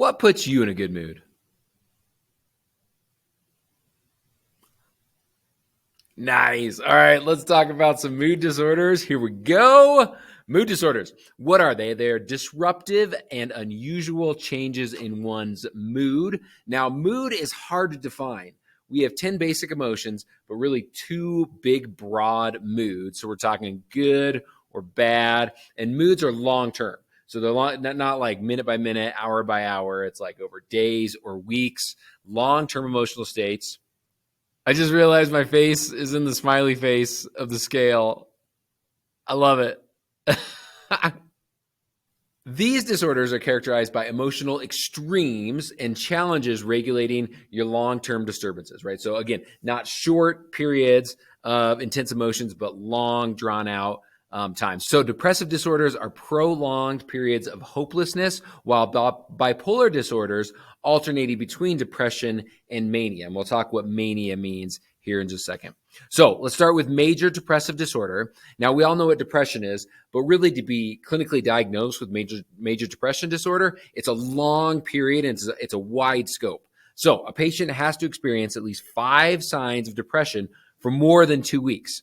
What puts you in a good mood? Nice. All right, let's talk about some mood disorders. Here we go. Mood disorders. What are they? They are disruptive and unusual changes in one's mood. Now, mood is hard to define. We have 10 basic emotions, but really 2 big, broad moods. So we're talking good or bad, and moods are long-term. So they're not like minute by minute, hour by hour. It's like over days or weeks, long-term emotional states. I just realized my face is in the smiley face of the scale. I love it. These disorders are characterized by emotional extremes and challenges regulating your long-term disturbances, right? So again, not short periods of intense emotions, but long, drawn-out times. So depressive disorders are prolonged periods of hopelessness, while bipolar disorders alternating between depression and mania. And we'll talk what mania means here in just a second. So let's start with major depressive disorder. Now, we all know what depression is, but really to be clinically diagnosed with major depression disorder, it's a long period and it's a wide scope. So a patient has to experience at least 5 signs of depression for more than 2 weeks.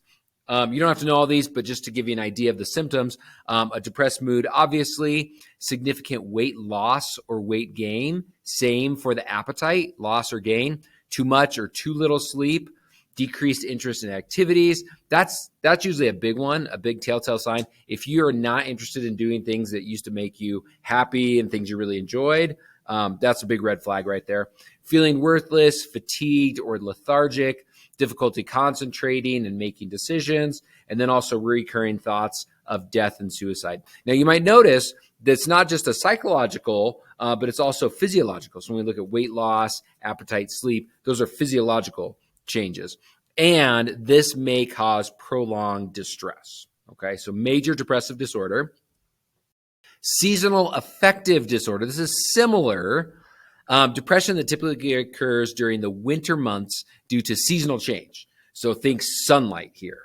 You don't have to know all these, but just to give you an idea of the symptoms, a depressed mood, obviously, significant weight loss or weight gain. Same for the appetite, loss or gain, too much or too little sleep, decreased interest in activities. That's usually a big one, a big telltale sign. If you're not interested in doing things that used to make you happy and things you really enjoyed, that's a big red flag right there. Feeling worthless, fatigued, or lethargic, difficulty concentrating and making decisions, and then also recurring thoughts of death and suicide. Now, you might notice that it's not just a psychological, but it's also physiological. So when we look at weight loss, appetite, sleep, those are physiological changes. And this may cause prolonged distress. Okay, so major depressive disorder. Seasonal affective disorder. This is similar. Depression that typically occurs during the winter months due to seasonal change. So think sunlight here.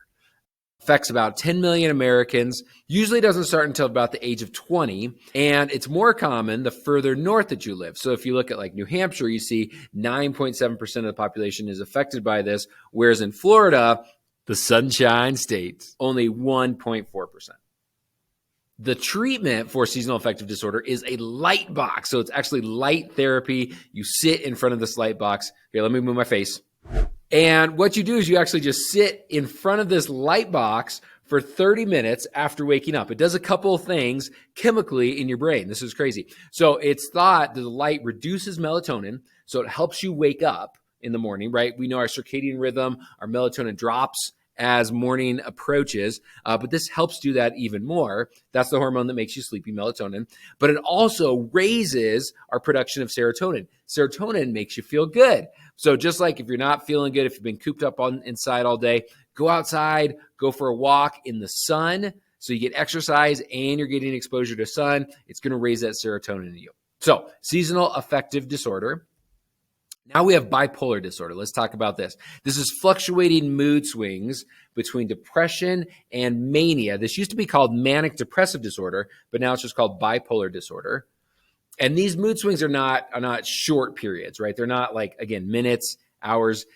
Affects about 10 million Americans. Usually doesn't start until about the age of 20. And it's more common the further north that you live. So if you look at like New Hampshire, you see 9.7% of the population is affected by this. Whereas in Florida, the Sunshine State, only 1.4%. The treatment for seasonal affective disorder is a light box. So it's actually light therapy. You sit in front of this light box. Here, let me move my face. And what you do is you actually just sit in front of this light box for 30 minutes after waking up. It does a couple of things chemically in your brain. This is crazy. So it's thought that the light reduces melatonin, so it helps you wake up in the morning, right? We know our circadian rhythm, our melatonin drops as morning approaches, but this helps do that even more. That's the hormone that makes you sleepy, melatonin. But it also raises our production of serotonin. Serotonin makes you feel good. So just like if you're not feeling good, if you've been cooped up inside all day, go outside, go for a walk in the sun. So you get exercise and you're getting exposure to sun. It's going to raise that serotonin in you. So seasonal affective disorder. Now we have bipolar disorder. Let's talk about this. This is fluctuating mood swings between depression and mania. This used to be called manic-depressive disorder, but now it's just called bipolar disorder. And these mood swings are not short periods, right? They're not like, again, minutes, hours,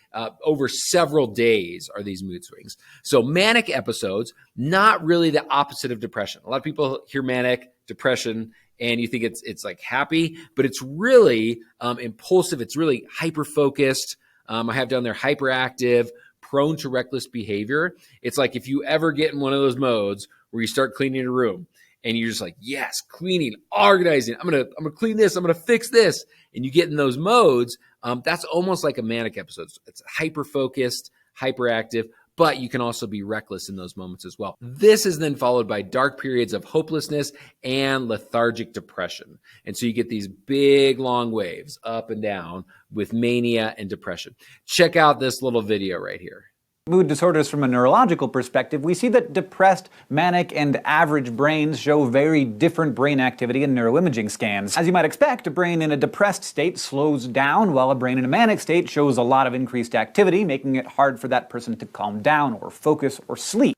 over several days are these mood swings. So manic episodes, not really the opposite of depression. A lot of people hear manic, depression, and you think it's like happy, but it's really impulsive. It's really hyper-focused. I have down there hyperactive, prone to reckless behavior. It's like if you ever get in one of those modes where you start cleaning a room and you're just like, yes, cleaning, organizing, I'm gonna clean this, I'm gonna fix this. And you get in those modes, that's almost like a manic episode. It's hyper-focused, hyperactive, but you can also be reckless in those moments as well. This is then followed by dark periods of hopelessness and lethargic depression. And so you get these big, long waves up and down with mania and depression. Check out this little video right here. Mood disorders from a neurological perspective, we see that depressed, manic, and average brains show very different brain activity in neuroimaging scans. As you might expect, a brain in a depressed state slows down, while a brain in a manic state shows a lot of increased activity, making it hard for that person to calm down or focus or sleep.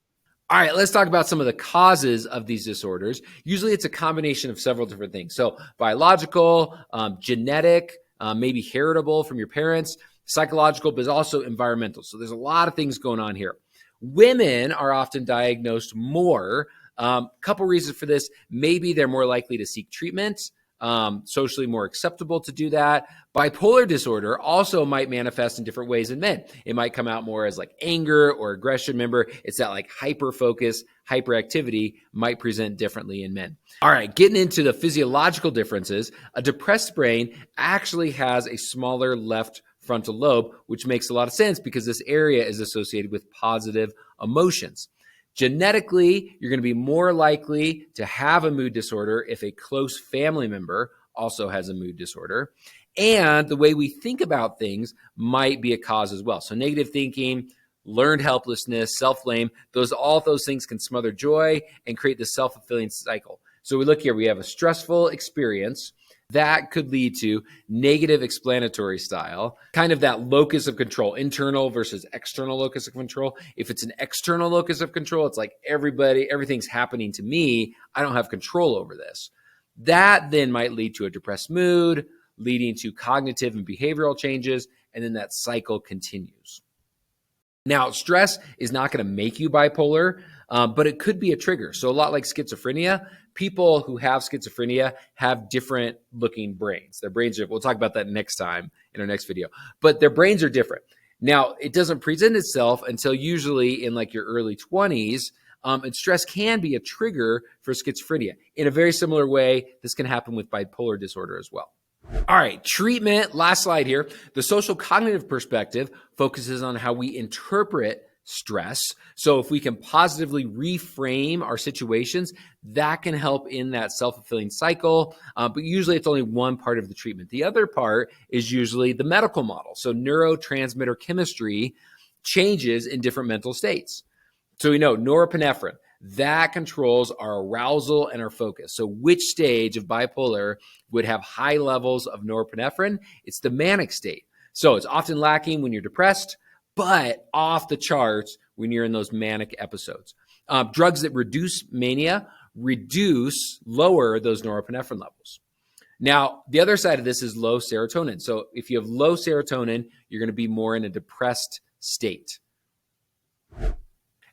All right, let's talk about some of the causes of these disorders. Usually it's a combination of several different things. So biological, genetic, maybe heritable from your parents, psychological, but also environmental. So there's a lot of things going on here. Women are often diagnosed more. Couple reasons for this. Maybe they're more likely to seek treatment, socially more acceptable to do that. Bipolar disorder also might manifest in different ways in men. It might come out more as like anger or aggression. Remember, it's that like hyper focus, hyperactivity might present differently in men. All right, getting into the physiological differences, a depressed brain actually has a smaller left frontal lobe, which makes a lot of sense because this area is associated with positive emotions. Genetically, you're going to be more likely to have a mood disorder if a close family member also has a mood disorder. And the way we think about things might be a cause as well. So negative thinking, learned helplessness, self-blame, all those things can smother joy and create this self-fulfilling cycle. So we look here, we have a stressful experience that could lead to negative explanatory style, kind of that locus of control, internal versus external locus of control. If it's an external locus of control, it's like everything's happening to me. I don't have control over this. That then might lead to a depressed mood, leading to cognitive and behavioral changes, and then that cycle continues. Now, stress is not going to make you bipolar, but it could be a trigger. So a lot like schizophrenia, people who have schizophrenia have different looking brains. Their brains we'll talk about that next time in our next video, but their brains are different. Now, it doesn't present itself until usually in like your early 20s, and stress can be a trigger for schizophrenia. In a very similar way, this can happen with bipolar disorder as well. All right, treatment, last slide here. The social cognitive perspective focuses on how we interpret stress. So if we can positively reframe our situations, that can help in that self-fulfilling cycle. But usually it's only one part of the treatment. The other part is usually the medical model. So neurotransmitter chemistry changes in different mental states. So we know norepinephrine, that controls our arousal and our focus. So which stage of bipolar would have high levels of norepinephrine? It's the manic state. So it's often lacking when you're depressed, but off the charts when you're in those manic episodes. Drugs that reduce mania lower those norepinephrine levels. Now, the other side of this is low serotonin. So if you have low serotonin, you're going to be more in a depressed state.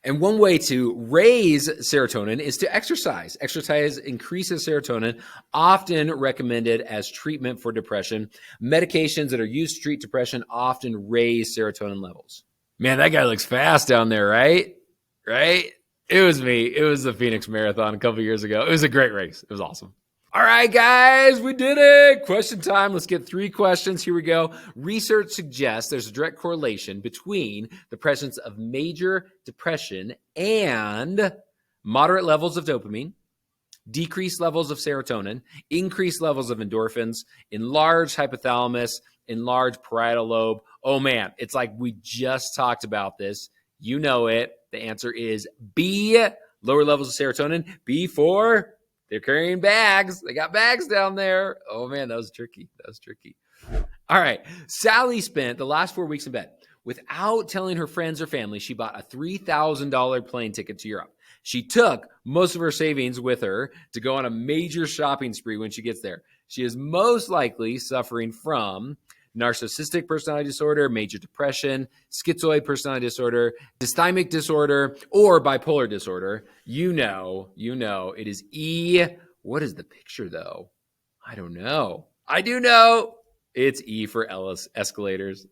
And one way to raise serotonin is to exercise. Exercise increases serotonin, often recommended as treatment for depression. Medications that are used to treat depression often raise serotonin levels. Man, that guy looks fast down there, right? Right? It was me. It was the Phoenix Marathon a couple years ago. It was a great race. It was awesome. All right, guys, we did it. Question time. Let's get 3 questions. Here we go. Research suggests there's a direct correlation between the presence of major depression and moderate levels of dopamine, decreased levels of serotonin, increased levels of endorphins, enlarged hypothalamus, enlarged parietal lobe. Oh, man, it's like we just talked about this. You know it. The answer is B, lower levels of serotonin. B for... they're carrying bags. They got bags down there. Oh, man, that was tricky. All right. Sally spent the last 4 weeks in bed. Without telling her friends or family, she bought a $3,000 plane ticket to Europe. She took most of her savings with her to go on a major shopping spree when she gets there. She is most likely suffering from narcissistic personality disorder, major depression, schizoid personality disorder, dysthymic disorder, or bipolar disorder. You know, it is E. What is the picture though? I don't know. I do know. It's E for escalators.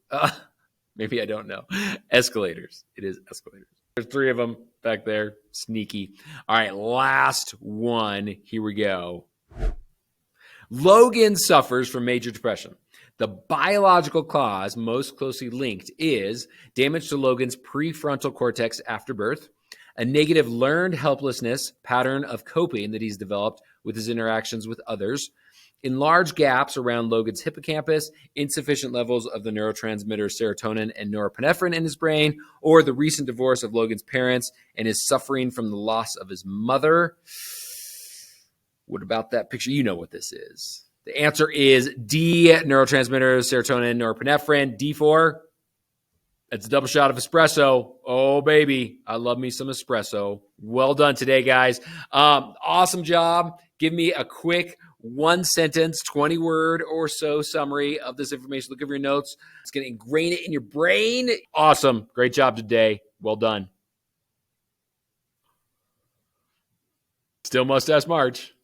Maybe I don't know. Escalators. It is escalators. There's 3 of them back there. Sneaky. All right, last one. Here we go. Logan suffers from major depression. The biological cause most closely linked is damage to Logan's prefrontal cortex after birth, a negative learned helplessness pattern of coping that he's developed with his interactions with others, enlarged gaps around Logan's hippocampus, insufficient levels of the neurotransmitters serotonin and norepinephrine in his brain, or the recent divorce of Logan's parents and his suffering from the loss of his mother. What about that picture? You know what this is. The answer is D, neurotransmitters, serotonin, norepinephrine. D for It's a double shot of espresso. Oh, baby. I love me some espresso. Well done today, guys. Awesome job. Give me a quick 1-sentence, 20-word or so summary of this information. Look over your notes. It's going to ingrain it in your brain. Awesome. Great job today. Well done. Still Mustache March.